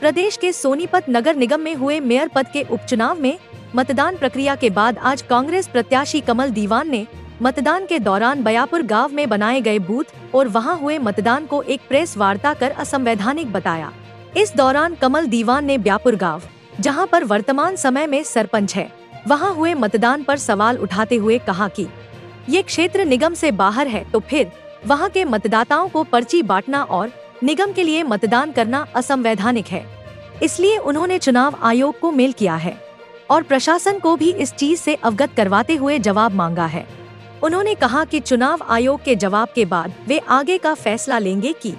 प्रदेश के सोनीपत नगर निगम में हुए मेयर पद के उपचुनाव में मतदान प्रक्रिया के बाद आज कांग्रेस प्रत्याशी कमल दीवान ने मतदान के दौरान बयापुर गांव में बनाए गए बूथ और वहां हुए मतदान को एक प्रेस वार्ता कर असंवैधानिक बताया। इस दौरान कमल दीवान ने बयापुर गांव, जहां पर वर्तमान समय में सरपंच है, वहां हुए मतदान पर सवाल उठाते हुए कहा कि ये क्षेत्र निगम से बाहर है तो फिर वहां के मतदाताओं को पर्ची बांटना और निगम के लिए मतदान करना असंवैधानिक है। इसलिए उन्होंने चुनाव आयोग को मेल किया है और प्रशासन को भी इस चीज से अवगत करवाते हुए जवाब मांगा है। उन्होंने कहा कि चुनाव आयोग के जवाब के बाद वे आगे का फैसला लेंगे कि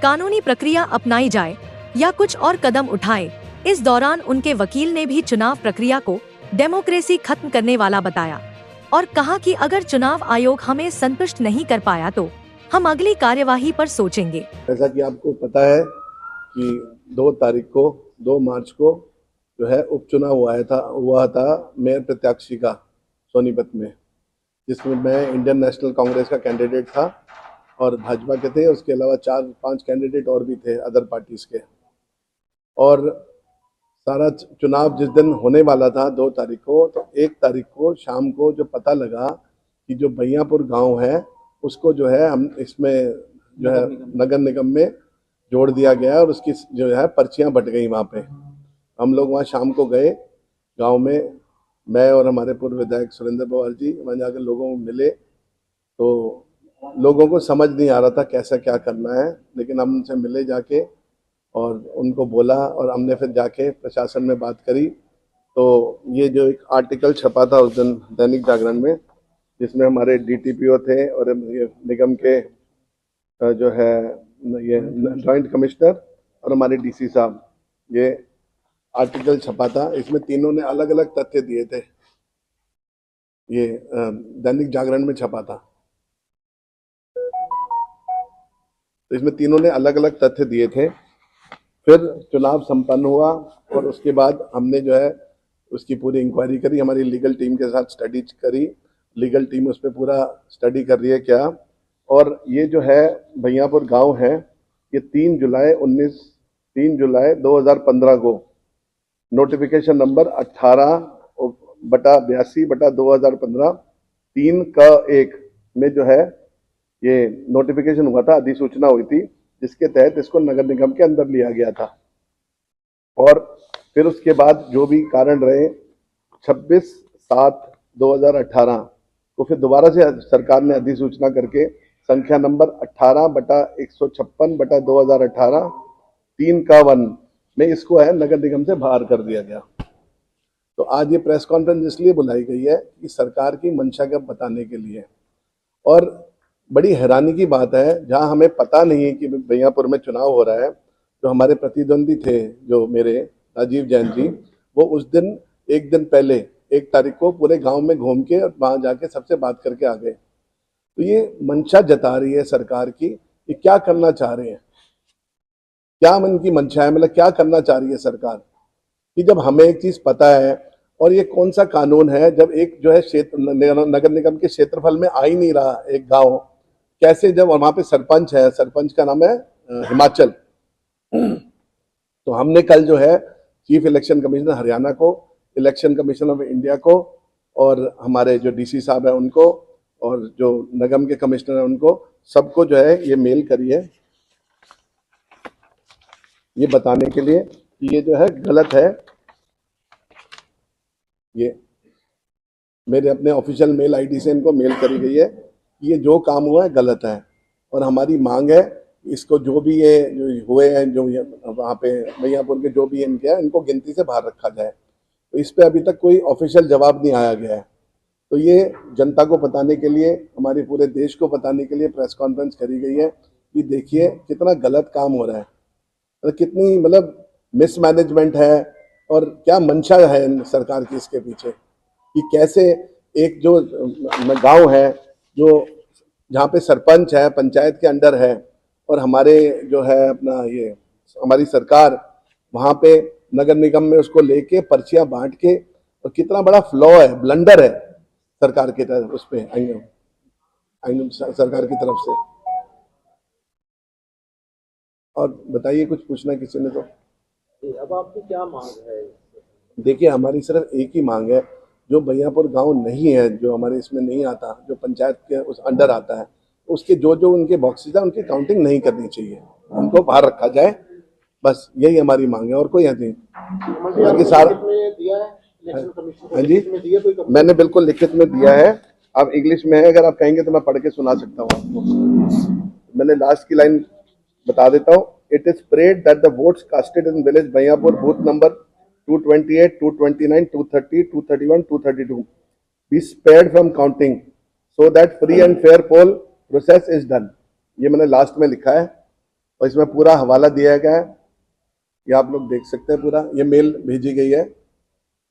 कानूनी प्रक्रिया अपनाई जाए या कुछ और कदम उठाए। इस दौरान उनके वकील ने भी चुनाव प्रक्रिया को डेमोक्रेसी खत्म करने वाला बताया और कहा कि अगर चुनाव आयोग हमें संतुष्ट नहीं कर पाया तो हम अगली कार्यवाही पर सोचेंगे। जैसा कि आपको पता है कि 2 मार्च को जो है उपचुनाव हुआ था मेयर प्रत्याशी का सोनीपत में, जिसमें मैं इंडियन नेशनल कांग्रेस का कैंडिडेट था और भाजपा के थे। उसके अलावा 4-5 कैंडिडेट और भी थे अदर पार्टीज के। और सारा चुनाव जिस दिन होने वाला था 2 तारीख को, तो 1 तारीख को शाम को जो पता लगा कि जो बयापुर गांव है उसको जो है हम इसमें जो है नगर निगम में जोड़ दिया गया और उसकी जो है पर्चियां बट गई। वहाँ पे हम लोग वहाँ शाम को गए गांव में, मैं और हमारे पूर्व विधायक सुरेंद्र पवार जी वहाँ जाकर लोगों को मिले। तो लोगों को समझ नहीं आ रहा था कैसा क्या करना है, लेकिन हम उनसे मिले जाके और उनको बोला और हमने फिर जाके प्रशासन में बात करी। तो ये जो एक आर्टिकल छपा था उस दिन दैनिक जागरण में, जिसमें हमारे डीटीपीओ थे और निगम के जो है ये जॉइंट कमिश्नर और हमारे डीसी साहब, ये आर्टिकल छपा था। इसमें तीनों ने अलग अलग तथ्य दिए थे। ये दैनिक जागरण में छपा था, तो इसमें तीनों ने अलग अलग तथ्य दिए थे। फिर चुनाव संपन्न हुआ और उसके बाद हमने जो है उसकी पूरी इंक्वायरी करी, हमारी लीगल टीम के साथ स्टडी करी। लीगल टीम उस पर पूरा स्टडी कर रही है क्या। और ये जो है बयापुर गांव है, ये 3 जुलाई 2015 को नोटिफिकेशन नंबर 18/82/2015 3(1) में जो है ये नोटिफिकेशन हुआ था, अधिसूचना हुई थी, जिसके तहत इसको नगर निगम के अंदर लिया गया था। और फिर उसके बाद जो भी कारण रहे 26/7/2018 को फिर दोबारा से सरकार ने अधिसूचना करके संख्या नंबर 18/156/2018 3(1) में इसको है नगर निगम से बाहर कर दिया गया। तो आज ये प्रेस कॉन्फ्रेंस इसलिए बुलाई गई है कि सरकार की मंशा का बताने के लिए। और बड़ी हैरानी की बात है, जहां हमें पता नहीं है कि बयापुर में चुनाव हो रहा है, जो हमारे प्रतिद्वंदी थे जो मेरे राजीव जैन जी, वो उस दिन 1 दिन पहले 1 तारीख को पूरे गांव में घूम के और वहां जाके सबसे बात करके आ गए। तो ये मंशा जता रही है सरकार की, ये क्या करना चाह रहे हैं, क्या मन की मंशा है, मतलब क्या करना चाह रही है सरकार कि जब हमें एक चीज पता है। और ये कौन सा कानून है जब एक जो है क्षेत्र नगर निगम के क्षेत्रफल में आ ही नहीं रहा एक गांव, कैसे जब वहां पे सरपंच है, सरपंच का नाम है हिमाचल। तो हमने कल जो है चीफ इलेक्शन कमिश्नर हरियाणा को, इलेक्शन कमीशन ऑफ इंडिया को और हमारे जो डीसी साहब है उनको और जो निगम के कमिश्नर है उनको सबको जो है ये मेल करी है, ये बताने के लिए कि ये जो है गलत है। ये मेरे अपने ऑफिशियल मेल आईडी से इनको मेल करी गई है कि ये जो काम हुआ है गलत है और हमारी मांग है इसको जो भी ये जो हुए हैं, जो वहाँ पे बयापुर के जो भी इनके हैं, इनको गिनती से बाहर रखा जाए। तो इस पे अभी तक कोई ऑफिशियल जवाब नहीं आया गया है। तो ये जनता को बताने के लिए, हमारे पूरे देश को बताने के लिए प्रेस कॉन्फ्रेंस करी गई है कि देखिए कितना गलत काम हो रहा है, तो कितनी मतलब मिसमैनेजमेंट है और क्या मंशा है सरकार की इसके पीछे, कि कैसे एक जो गांव है जो जहाँ पे सरपंच है, पंचायत के अंडर है, और हमारे जो है अपना ये हमारी सरकार वहाँ पे नगर निगम में उसको लेके पर्चियां बांट के, और कितना बड़ा फ्लॉ है, ब्लंडर है सरकार की तरफ, उस पे सरकार की तरफ से। और बताइए, कुछ पूछना किसी ने तो। अब आपकी क्या मांग है? देखिए, हमारी सिर्फ एक ही मांग है, जो बहियापुर गांव नहीं है, जो हमारे इसमें नहीं आता, जो पंचायत के उस अंडर आता है, उसके जो जो उनके बॉक्सेस है उनकी काउंटिंग नहीं करनी चाहिए, उनको बाहर रखा जाए। बस यही हमारी मांग है और कोई है नहीं। बाकी सारा हाँ जी, मैंने बिल्कुल लिखित में दिया है। आप इंग्लिश में है, अगर आप कहेंगे तो मैं पढ़ के सुना सकता हूँ आपको। मैंने लास्ट की लाइन बता देता हूँ। It is prayed that the votes casted in village Bahiyapur booth number 228, 229, 230, 231, 232 be spared from counting so that free and fair poll process is done। ये मैंने लास्ट में लिखा है और इसमें पूरा हवाला दिया गया है, ये आप लोग देख सकते हैं। पूरा ये मेल भेजी गई है,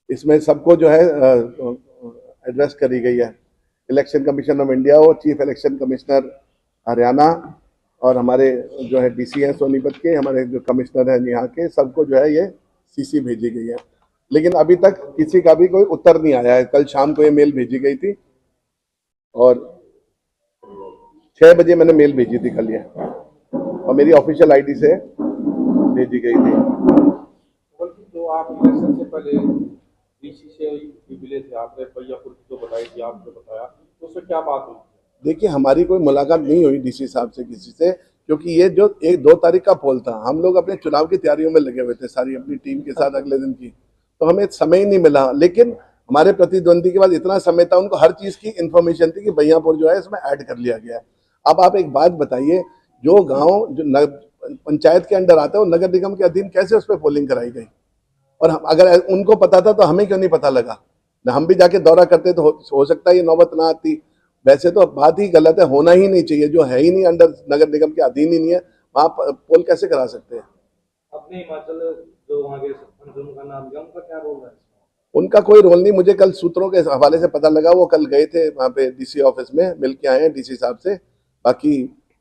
इसमें सबको जो है एड्रेस करी गई है। इलेक्शन कमीशन ऑफ इंडिया हो, चीफ इलेक्शन कमिश्नर हरियाणा और हमारे जो है डीसी हैं सोनीपत के, हमारे जो कमिश्नर हैं यहाँ के, सबको जो है ये सीसी भेजी गई है। लेकिन अभी तक किसी का भी कोई उत्तर नहीं आया है। कल शाम को ये मेल भेजी गई थी और 6 बजे मैंने मेल भेजी थी कल ये, और मेरी ऑफिशियल आईडी से भेजी गई थी। तो आप इलेक्शन से पहले डीसी से मिले थे, आपने बहियापुर की जो बताई थी, आपने बताया, तो उससे क्या बात हुई? देखिए, हमारी कोई मुलाकात नहीं हुई डीसी साहब से किसी से, क्योंकि ये जो 1-2 तारीख का पोल था, हम लोग अपने चुनाव की तैयारियों में लगे हुए थे सारी अपनी टीम के साथ अगले दिन की, तो हमें समय ही नहीं मिला। लेकिन हमारे प्रतिद्वंदी के बाद इतना समय था, उनको हर चीज की इंफॉर्मेशन थी कि बहियापुर जो है इसमें ऐड कर लिया गया है। अब आप एक बात बताइए, जो गांव जो पंचायत के अंडर आता है वो नगर निगम के अधीन कैसे उस पर पोलिंग कराई गई? और अगर उनको पता था तो हमें क्यों नहीं पता लगा? हम भी जाके दौरा करते तो हो सकता है ये नौबत ना आती। वैसे तो बात ही गलत है, होना ही नहीं चाहिए। जो है ही नहीं, अंडर नगर निगम के अधीन ही नहीं है, वहां पोल कैसे करा सकते हैं? अपने हिमाचल जो वहाँ के सरपंच उनका नाम दिया, उनका क्या रोल है? उनका कोई रोल नहीं। मुझे कल सूत्रों के हवाले से पता लगा, वो कल गए थे वहां पे डीसी ऑफिस में, मिल के आए हैं डीसी साहब से। बाकी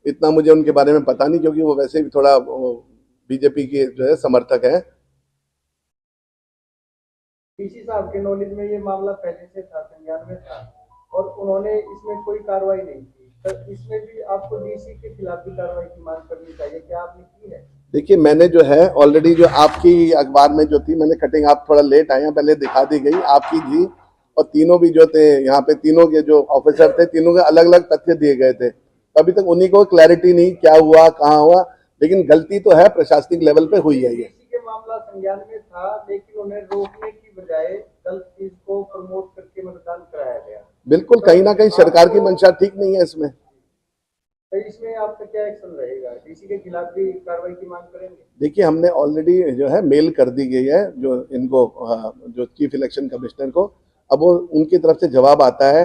इतना मुझे उनके बारे में पता नहीं, क्योंकि वो वैसे भी थोड़ा बीजेपी के जो है समर्थक है। डीसी साहब के नॉलेज में ये मामला पहले से था, संज्ञान में था, और उन्होंने इसमें कोई कार्रवाई नहीं की। तो इसमें भी आपको डीसी के खिलाफ भी कार्रवाई की मांग करनी चाहिए, क्या आपने की है? देखिए, मैंने जो है ऑलरेडी जो आपकी अखबार में जो थी, मैंने कटिंग, आप थोड़ा लेट आए हैं, पहले दिखा दी गई आपकी जी, और तीनों भी जो थे यहाँ पे, तीनों के जो ऑफिसर थे, तीनों के अलग अलग तथ्य दिए गए थे। अभी तक उन्हीं को क्लैरिटी नहीं क्या हुआ, कहाँ हुआ, लेकिन गलती तो है प्रशासनिक लेवल पे हुई है। ये मामला संज्ञान में था, लेकिन उन्हें रोकने की बजाय गलत चीज को प्रमोट करके मतदान कराया गया। बिल्कुल, कहीं ना कहीं सरकार की मंशा ठीक नहीं है इसमें। तो इसमें आपका क्या एक्शन रहेगा? डीसी के खिलाफ भी कार्रवाई की मांग करेंगे? देखिए, हमने ऑलरेडी जो है मेल कर दी गई है जो इनको, जो चीफ इलेक्शन कमिश्नर को। अब वो उनकी तरफ से जवाब आता है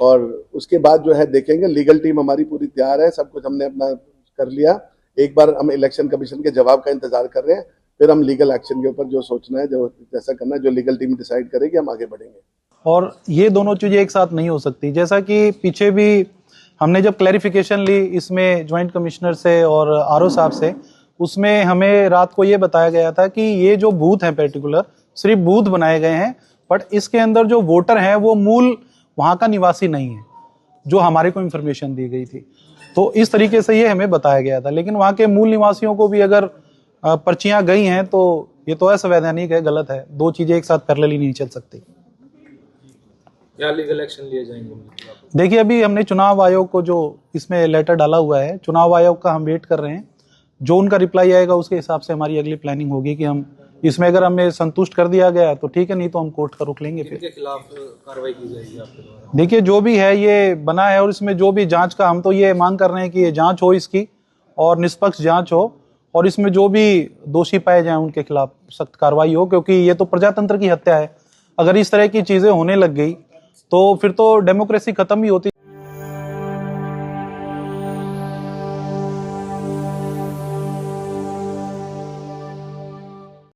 और उसके बाद जो है देखेंगे। लीगल टीम हमारी पूरी तैयार है, सब कुछ हमने अपना कर लिया। एक बार हम इलेक्शन कमीशन के जवाब का इंतजार कर रहे हैं, फिर हम लीगल एक्शन के ऊपर जो सोचना है, जो जैसा करना है, जो लीगल टीम डिसाइड करेगी, हम आगे बढ़ेंगे। और ये दोनों चीजें एक साथ नहीं हो सकती। जैसा कि पीछे भी हमने जब क्लैरिफिकेशन ली इसमें ज्वाइंट कमिश्नर से और आरओ साहब से, उसमें हमें रात को ये बताया गया था कि ये जो बूथ हैं पर्टिकुलर सिर्फ बूथ बनाए गए हैं, बट इसके अंदर जो वोटर हैं वो मूल वहाँ का निवासी नहीं है, जो हमारे को इन्फॉर्मेशन दी गई थी। तो इस तरीके से ये हमें बताया गया था। लेकिन वहाँ के मूल निवासियों को भी अगर पर्चियां गई हैं तो ये तो असंवैधानिक है, गलत है। दो चीजें एक साथ पैरेलली नहीं चल सकती। क्या लीगल एक्शन लिए जाएंगे? देखिए, अभी हमने चुनाव आयोग को जो इसमें लेटर डाला हुआ है, चुनाव आयोग का हम वेट कर रहे हैं। जो उनका रिप्लाई आएगा उसके हिसाब से हमारी अगली प्लानिंग होगी कि हम इसमें, अगर हमें संतुष्ट कर दिया गया तो ठीक है, नहीं तो हम कोर्ट का रुख लेंगे। फिर इनके खिलाफ कार्रवाई की जाएगी आपके द्वारा? देखिए, जो भी है ये बना है और इसमें जो भी जांच का, हम तो ये मांग कर रहे हैं कि ये जांच हो इसकी और निष्पक्ष जांच हो, और इसमें जो भी दोषी पाए जाएं उनके खिलाफ सख्त कार्रवाई हो, क्योंकि ये तो प्रजातंत्र की हत्या है। अगर इस तरह की चीजें होने लग गई तो फिर तो डेमोक्रेसी खत्म ही होती